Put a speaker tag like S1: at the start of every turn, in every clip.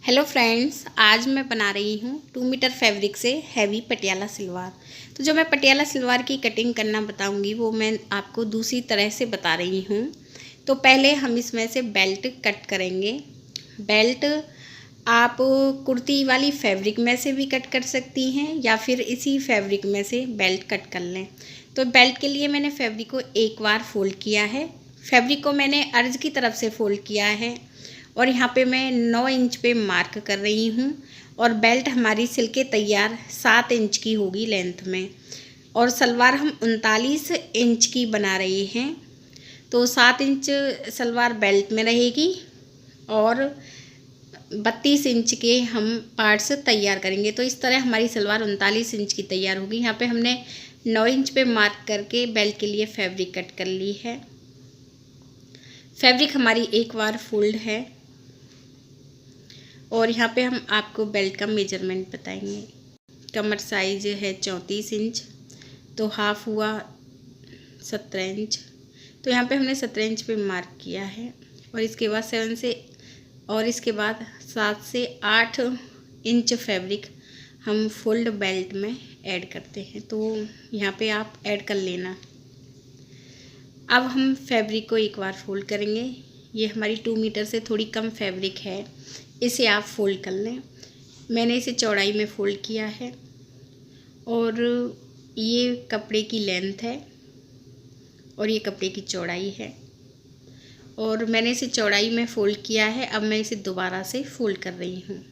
S1: Hello friends, आज मैं बना रही हूँ 2 मीटर फैब्रिक से हैवी पटियाला सलवार। तो जो मैं पटियाला सलवार की कटिंग करना बताऊँगी वो मैं आपको दूसरी तरह से बता रही हूँ। तो पहले हम इसमें से बेल्ट कट करेंगे। बेल्ट आप कुर्ती वाली फैब्रिक में से भी कट कर सकती हैं या फिर इसी फैब्रिक में से बेल्ट कट कर लें। तो बेल्ट के लिए मैंने फैब्रिक को एक बार फोल्ड किया है। फैब्रिक को मैंने अर्ज की तरफ से फोल्ड किया है और यहाँ पे मैं 9 इंच पे मार्क कर रही हूँ। और बेल्ट हमारी सिल के तैयार 7 इंच की होगी लेंथ में, और सलवार हम 39 इंच की बना रहे हैं। तो 7 इंच सलवार बेल्ट में रहेगी और 32 इंच के हम पार्ट्स तैयार करेंगे। तो इस तरह हमारी सलवार 39 इंच की तैयार होगी। यहाँ पे हमने 9 इंच पे मार्क करके बेल्ट के लिए फैब्रिक कट कर ली है। फैब्रिक हमारी एक बार फोल्ड है और यहाँ पे हम आपको बेल्ट का मेजरमेंट बताएंगे। कमर साइज है 34 इंच, तो हाफ हुआ 17 इंच। तो यहाँ पे हमने 17 इंच पे मार्क किया है और इसके बाद 7 से 8 इंच फैब्रिक हम फोल्ड बेल्ट में ऐड करते हैं। तो यहाँ पे आप ऐड कर लेना। अब हम फैब्रिक को एक बार फोल्ड करेंगे। ये हमारी 2 मीटर से थोड़ी कम फैब्रिक है, इसे आप फोल्ड कर लें। मैंने इसे चौड़ाई में फोल्ड किया है और ये कपड़े की लेंथ है और ये कपड़े की चौड़ाई है और मैंने इसे चौड़ाई में फोल्ड किया है। अब मैं इसे दोबारा से फोल्ड कर रही हूँ।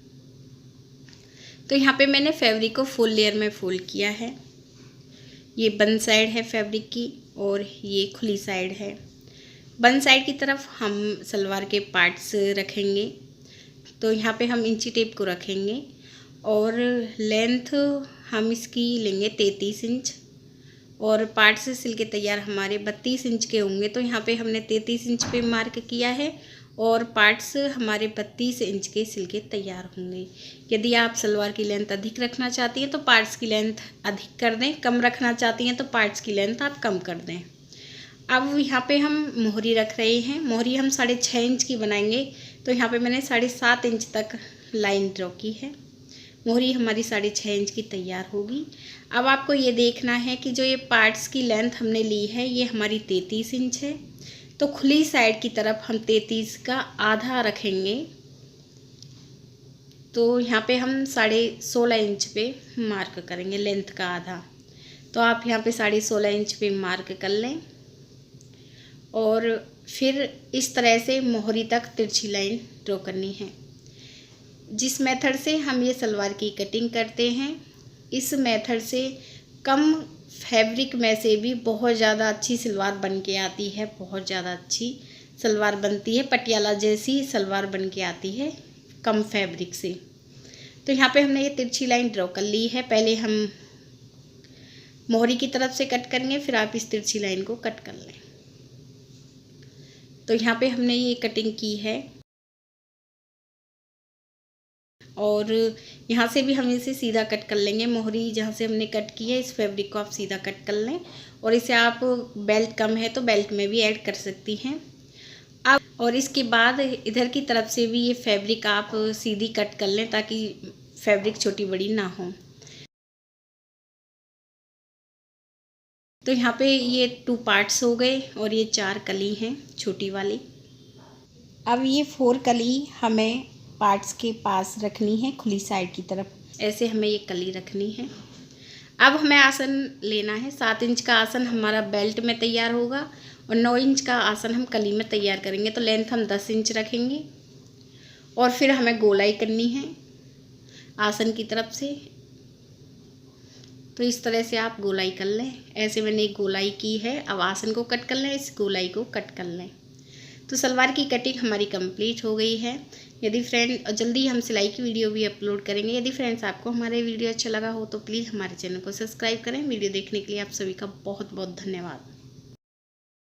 S1: तो यहाँ पे मैंने फैब्रिक को फुल लेयर में फोल्ड किया है। ये बंद साइड है फैब्रिक की और ये खुली साइड है। बंद साइड की तरफ हम सलवार के पार्ट्स रखेंगे। तो यहाँ पे हम इंची टेप को रखेंगे और लेंथ हम इसकी लेंगे 33 इंच और पार्ट से सिल के तैयार हमारे 32 इंच के होंगे। तो यहाँ पे हमने 33 इंच पे मार्क किया है और पार्ट्स हमारे 32 इंच के सिल के तैयार होंगे। यदि आप सलवार की लेंथ अधिक रखना चाहती हैं तो पार्ट्स की लेंथ अधिक कर दें, कम रखना चाहती हैं तो पार्ट्स की लेंथ आप कम कर दें। अब यहाँ पे हम मोहरी रख रहे हैं। मोहरी हम 6.5 इंच की बनाएंगे। तो यहाँ पे मैंने 7.5 इंच तक लाइन ड्रॉ की है। मोहरी हमारी 6.5 इंच की तैयार होगी। अब आपको ये देखना है कि जो ये पार्ट्स की लेंथ हमने ली है ये हमारी 33 इंच है। तो खुली साइड की तरफ हम 33 का आधा रखेंगे। तो यहाँ पे हम 16.5 इंच पे मार्क करेंगे लेंथ का आधा। तो आप यहाँ पे 16.5 इंच पे मार्क कर लें और फिर इस तरह से मोहरी तक तिरछी लाइन ड्रॉ करनी है। जिस मेथड से हम ये सलवार की कटिंग करते हैं, इस मेथड से कम फैब्रिक में से भी बहुत ज़्यादा अच्छी सलवार बन के आती है। बहुत ज़्यादा अच्छी सलवार बनती है, पटियाला जैसी सलवार बन के आती है कम फैब्रिक से। तो यहाँ पे हमने ये तिरछी लाइन ड्रॉ कर ली है। पहले हम मोहरी की तरफ से कट करेंगे, फिर आप इस तिरछी लाइन को कट कर लें। तो यहाँ पे हमने ये कटिंग की है और यहाँ से भी हम इसे सीधा कट कर लेंगे। मोहरी जहाँ से हमने कट की है इस फैब्रिक को आप सीधा कट कर लें और इसे आप बेल्ट कम है तो बेल्ट में भी ऐड कर सकती हैं। अब और इसके बाद इधर की तरफ से भी ये फैब्रिक आप सीधी कट कर लें ताकि फैब्रिक छोटी बड़ी ना हो। तो यहाँ पे ये 2 पार्ट्स हो गए और ये 4 कली हैं छोटी वाली। अब ये 4 कली हमें पार्ट्स के पास रखनी है खुली साइड की तरफ। ऐसे हमें ये कली रखनी है। अब हमें आसन लेना है। 7 इंच का आसन हमारा बेल्ट में तैयार होगा और 9 इंच का आसन हम कली में तैयार करेंगे। तो लेंथ हम 10 इंच रखेंगे और फिर हमें गोलाई करनी है आसन की तरफ से। तो इस तरह से आप गोलाई कर लें। ऐसे मैंने एक गोलाई की है। अब आसन को कट कर लें, इस गोलाई को कट कर लें। तो सलवार की कटिंग हमारी कंप्लीट हो गई है। यदि फ्रेंड जल्दी हम सिलाई की वीडियो भी अपलोड करेंगे। यदि फ्रेंड्स आपको हमारे वीडियो अच्छा लगा हो तो प्लीज़ हमारे चैनल को सब्सक्राइब करें। वीडियो देखने के लिए आप सभी का बहुत बहुत धन्यवाद।